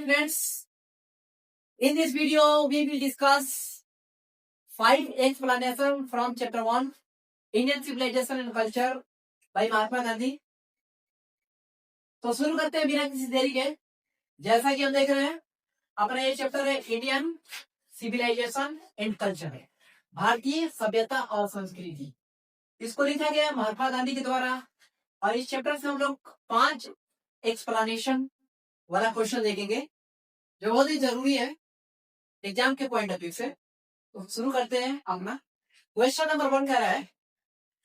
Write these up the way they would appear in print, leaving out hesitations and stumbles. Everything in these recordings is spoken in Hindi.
Friends, in this video, we will discuss 5 explanation from chapter 1, Indian Civilization and Culture by Mahatma Gandhi. तो शुरू करते हैं बिना किसी देरी के। जैसा कि हम देख रहे हैं, अपना ये चैप्टर है इंडियन सिविलाइजेशन एंड कल्चर है, भारतीय सभ्यता और संस्कृति। इसको लिखा गया महात्मा गांधी के द्वारा और इस चैप्टर से हम लोग 5 एक्सप्लेनेशन वाला क्वेश्चन देखेंगे जो बहुत ही जरूरी है एग्जाम के पॉइंट ऑफ व्यू से। तो शुरू करते हैं अपना। क्वेश्चन नंबर 1 कह रहा है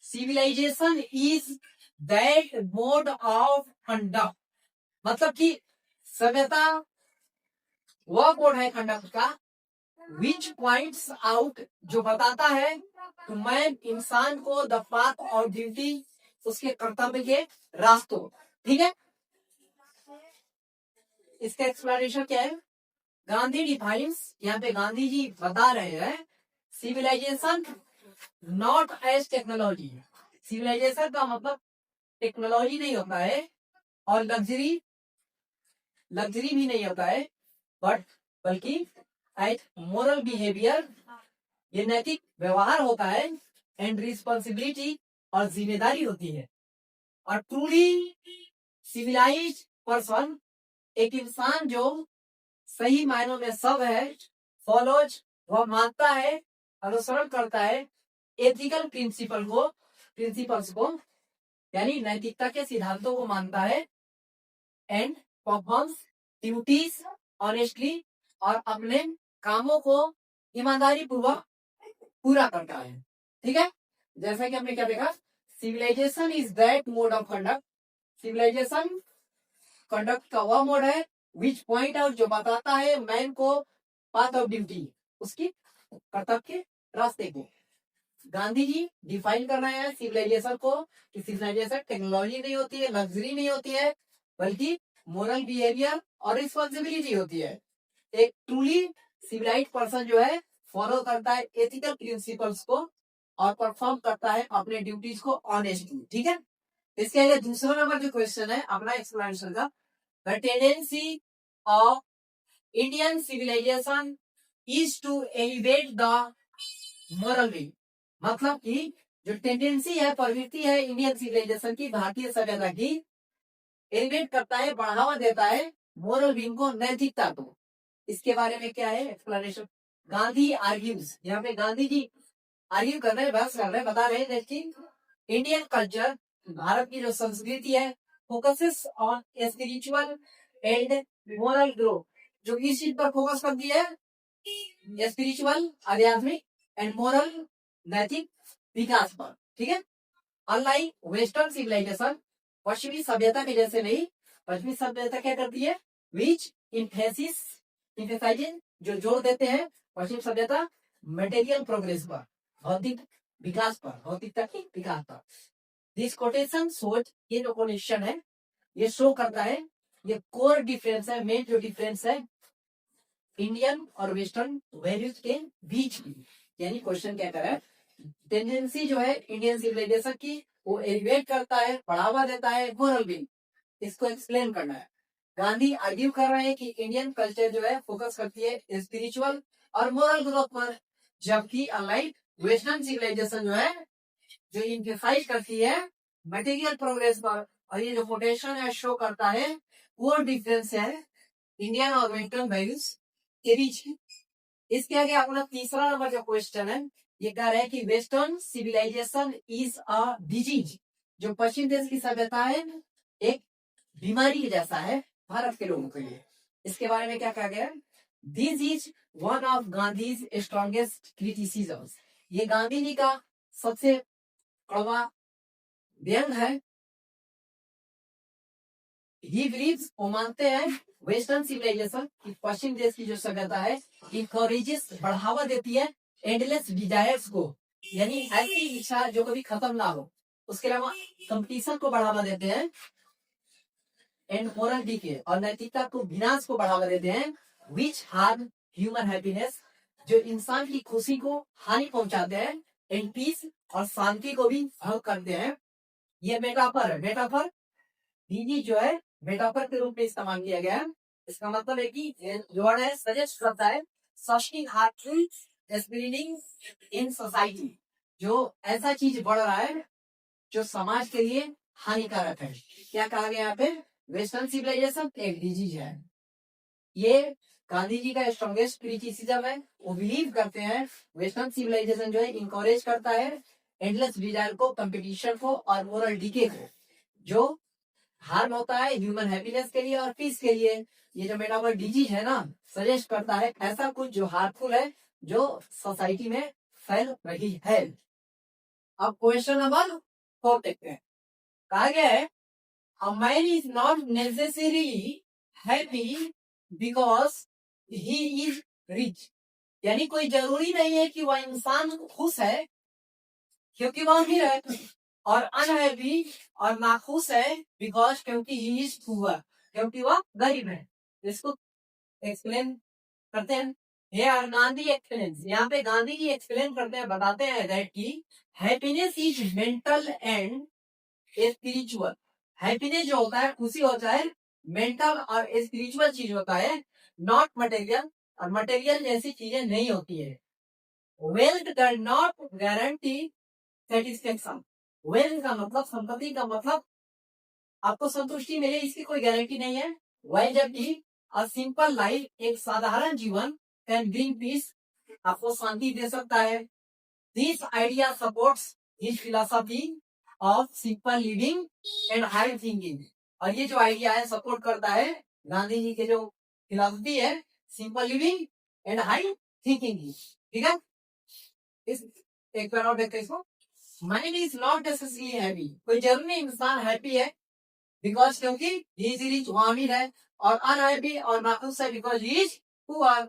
civilization is that mode of conduct, मतलब कि सभ्यता वह मोड है कंडक्ट का विच पॉइंट्स आउट, जो बताता है टू मैन इंसान को द पाथ और ड्यूटी, उसके कर्तव्य के रास्तों। ठीक है, इसका एक्सप्लेनेशन क्या है? गांधी डिफाइंस, यहाँ पे गांधी जी बता रहे हैं civilization not as technology. Civilization का मतलब टेक्नोलॉजी नहीं होता है और लग्जरी भी नहीं होता है, बल्कि एज मोरल बिहेवियर, ये नैतिक व्यवहार होता है, एंड रिस्पॉन्सिबिलिटी, और जिम्मेदारी होती है। और ट्रूली सिविलाइज्ड पर्सन, एक इंसान जो सही मायनों में सब है, फॉलोज, वह मानता है, अनुसरण करता है एथिकल प्रिंसिपल्स को यानी नैतिकता के सिद्धांतों को मानता है, एंड परफॉर्म्स ड्यूटीज ऑनेस्टली, और अपने कामों को ईमानदारी पूर्वक पूरा करता है। ठीक है, जैसा कि हमने क्या देखा, civilization is that mode of conduct. Civilization conduct का वह मोड है विच पॉइंट आउट, जो बताता है मैन को पाथ ऑफ ड्यूटी, उसकी कर्तव्य के रास्ते को। गांधी जी डिफाइन कर रहे हैं सिविलाइजेशन को कि सिविलाइजेशन टेक्नोलॉजी नहीं होती है, लग्जरी नहीं होती है, बल्कि मोरल बिहेवियर और रिस्पॉन्सिबिलिटी होती है। एक ट्रूली सिविलाइज्ड पर्सन जो है फॉलो करता है एथिकल प्रिंसिपल्स को और परफॉर्म करता है अपने ड्यूटीज को ऑनेस्टली। ठीक है, इसके आगे दूसरा नंबर जो क्वेश्चन है अपना एक्सप्लेनेशन का, the tendency of Indian civilization is to elevate the moral way, मतलब कि जो टेंडेंसी है, प्रवृत्ति है इंडियन सिविलाइजेशन की, भारतीय सभ्यता की, एलिवेट करता है, बढ़ावा देता है मोरल बीइंग को, नैतिकता को। इसके बारे में क्या है एक्सप्लेनेशन? गांधी आर्ग्यूज, यहाँ पे गांधी जी आर्ग्यू कर रहे हैं, बहस कर रहे हैं, बता रहे हैं कि इंडियन कल्चर, भारत की जो संस्कृति है, focuses on spiritual and moral growth, जो इस चीज पर फोकस करती है, स्पिरिचुअल आध्यात्मिक एंड मोरल नैतिक विकास पर। ठीक है, अनलाइक वेस्टर्न सिविलाइजेशन, पश्चिमी सभ्यता के जैसे नहीं। पश्चिमी सभ्यता क्या करती है? विच इम्फेसाइजिंग, जो जोर देते हैं पश्चिम सभ्यता मटेरियल प्रोग्रेस पर, भौतिक विकास पर, भौतिकता की विकास पर। दिस कोटेशन सोच, ये जो कोटेशन है ये शो करता है, ये कोर डिफरेंस है, मेन जो डिफरेंस है इंडियन और वेस्टर्न वैल्यूज के बीच की। यानी क्वेश्चन क्या कर रहा है, टेंडेंसी जो है इंडियन सिविलाइजेशन की, वो एलिवेट करता है, बढ़ावा देता है मोरल भी, इसको एक्सप्लेन करना है। गांधी आर्ग्यू कर रहे हैं कि इंडियन कल्चर जो है फोकस करती है स्पिरिचुअल और मोरल ग्रोथ पर, जबकि अनलाइक वेस्टर्न सिविलाइजेशन जो है जो इम्फेसाइज करती है मटेरियल प्रोग्रेस पर। और ये जो कोटेशन है शो करता है वो डिफरेंस है इंडियन और वेस्टर्न वैल्यूज के बीच। इसके आगे अपना तीसरा नंबर जो क्वेश्चन है ये कह रहा है कि western civilization is a disease, जो पश्चिम देश की सभ्यता है एक बीमारी के जैसा है भारत के लोगों के लिए। इसके बारे में क्या कहा गया? This is one of Gandhi's strongest criticisms, ये गांधी जी का सबसे कड़वा व्यंग है। ही बिलीव्स, वो मानते हैं वेस्टर्न सिविलाइजेशन की, पश्चिम देश की जो सभ्यता है, इनकरेजेस, बढ़ावा देती है एंडलेस डिजायर्स को, यानी ऐसी इच्छा जो कभी खत्म ना हो। उसके अलावा कंपटीशन को बढ़ावा देते हैं, एंड मोरल डीके, और नैतिकता को, विनाश को बढ़ावा देते हैं, विच हार्म ह्यूमन हैप्पीनेस, जो इंसान की खुशी को हानि पहुंचाते हैं, एंड पीस, और शांति को भी भंग करते हैं। ये मेटाफर है, मेटाफर डीजी जो है मेटाफर के रूप में इस्तेमाल किया गया है। इसका मतलब है कि जो वर्ड है सजेस्ट करता है सस्टिंग हार्टफुल स्प्रेडिंग इन सोसाइटी, जो ऐसा चीज बढ़ रहा है जो समाज के लिए हानिकारक है। क्या कहा गया यहाँ पे? वेस्टर्न सिविलाइजेशन एक डिजीज है। ये गांधी जी का स्ट्रॉन्गेस्ट क्रिटिसिज्म है। वो बिलीव करते हैं वेस्टर्न सिविलाइजेशन जो है इंकरेज करता है एंडलेस डिजायर को, कंपटीशन को और मोरल डीके को, जो हार्म होता है ह्यूमन हैप्पीनेस के लिए और पीस के लिए। ये जो मेटाबॉल डिजीज है ना, सजेस्ट करता है ऐसा कुछ जो हार्मफुल है, जो सोसाइटी में फैल रही है। अब क्वेश्चन नंबर 4 देखते हैं। कहा गया है a man is not necessarily happy because he is rich, यानी कोई जरूरी नहीं है कि वह इंसान खुश है क्योंकि वह अमीर है, और अनहैप्पी और नाखुश है बिकॉज क्योंकि ही इज पुअर, क्योंकि वह गरीब है। इसको एक्सप्लेन करते हैं। Here गांधी एक्सप्लेन, यहाँ पे गांधी जी एक्सप्लेन करते हैं, बताते हैं दैट की happiness is mental and spiritual. Happiness जो होता है, खुशी होता है, मेंटल और स्पिरिचुअल चीज होता है, नॉट मटेरियल, और मटेरियल जैसी चीजें नहीं होती है। Wealth does not guarantee satisfaction. Wealth का मतलब, संपत्ति का मतलब आपको संतुष्टि मिले, इसकी कोई गारंटी नहीं है। वही जबकि अ सिंपल लाइफ, एक साधारण जीवन, कैन ब्रिंग पीस, आपको शांति दे सकता है। This idea supports his philosophy of simple living and high thinking. और ये जो आइडिया है सपोर्ट करता है गांधी जी के जो फिलॉसफी है, simple living and high thinking की। ठीक है, इस एक बार और देखते हैं इसको। Mind is not necessary happy, कोई जरूरी नहीं इंसान हैप्पी है बिकॉज क्योंकि ही इज रिच, वो अमीर है, और अनहैप्पी और नाखुश है because he is poor.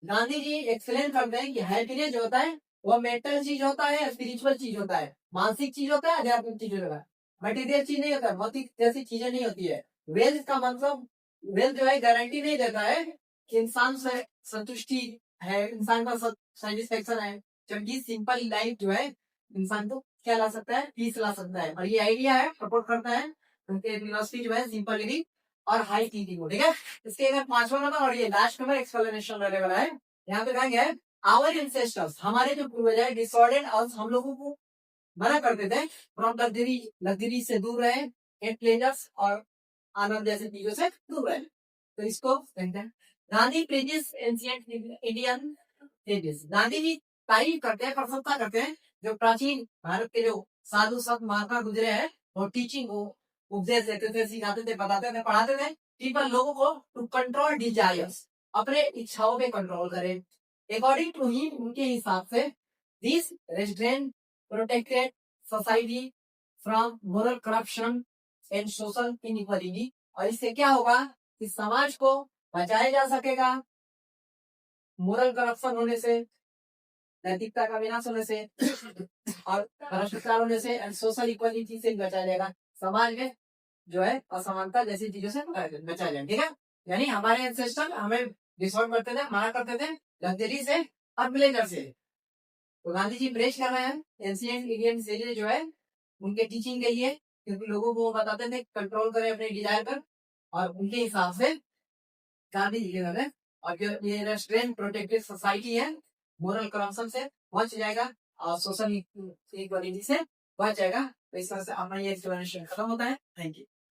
Gandhi ji explain करते हैं कि हैप्पीनेस जो होता है वो मेंटल चीज होता है, स्पिरिचुअल चीज होता है, मानसिक चीज होता है, आध्यात्मिक चीज होता है, मटेरियल चीज नहीं होता है, भौतिक जैसी चीजें नहीं होती है। वेल्थ का मतलब, वेल्थ जो है गारंटी नहीं देता है कि इंसान से संतुष्टि है, इंसान का सेटिस्फेक्शन है, जबकि सिंपल लाइफ जो है इंसान को क्या ला सकता है, पीस ला सकता है। और ये आइडिया है, सपोर्ट करता है उनके फिलॉसफी जो है सिंपल लिविंग और हाई थिंकिंग को। ठीक है, इसके अगर 5वां नंबर और ये लास्ट नंबर एक्सप्लेनेशन रहने वाला है। यहाँ पे कहा गया है आवर एंसेस्टर्स, हमारे जो पूर्वज है, डिसऑर्डर्ड अस, हम लोगों को मना करते थे फ्रॉम लग्जरी, लग्जरी से दूर रहे, एंड प्लेजर्स और आनंद जैसे चीजों से दूर रहे। तो इसको कहते हैं Gandhi praises ancient Indian praises. Gandhi ji तारीफ करते हैं, प्रशंसा करते हैं जो प्राचीन भारत के जो साधु संत महात्मा गुजरे हैं, वो टीचिंग को उपदेश देते थे, सिखाते थे, बताते थे, पढ़ाते थे। पीपल लोगों को टू कंट्रोल डिजायर्स, अपने इच्छाओं पे कंट्रोल करें। अकॉर्डिंग टू ही, उनके हिसाब से this restaurant protected society from moral corruption and social inequality. और इससे क्या होगा कि समाज को बचाया जा सकेगा मोरल करप्शन होने से, नैतिकता का विनाश होने से और भ्रष्टाचार होने से, एंड सोशल इक्वालिटी से बचाया जाएगा। समाज में जो है असमानता जैसी चीजों से बचाया जाएगा। ठीक है, यानी हमारे एंसेस्टर हमें डिसऑर्ड करते थे, मना करते थे लग्जरी से और प्लेजर से। तो गांधी जी प्रेस कर रहे हैं एंशिएंट इंडियन सेजेस जो है उनके टीचिंग के लिए, क्योंकि लोगों को बताते थे कंट्रोल करें अपने डिजायर पर, और उनके हिसाब से गांधी जी के द्वारा और जो ये रेस्ट्रेंट प्रोटेक्टेड सोसाइटी है, मोरल करप्शन से बच जाएगा और सोशल इक्वालिटी से बच जाएगा। तो इस तरह से अपना ये एक्सप्लेनेशन खत्म होता है। Thank you.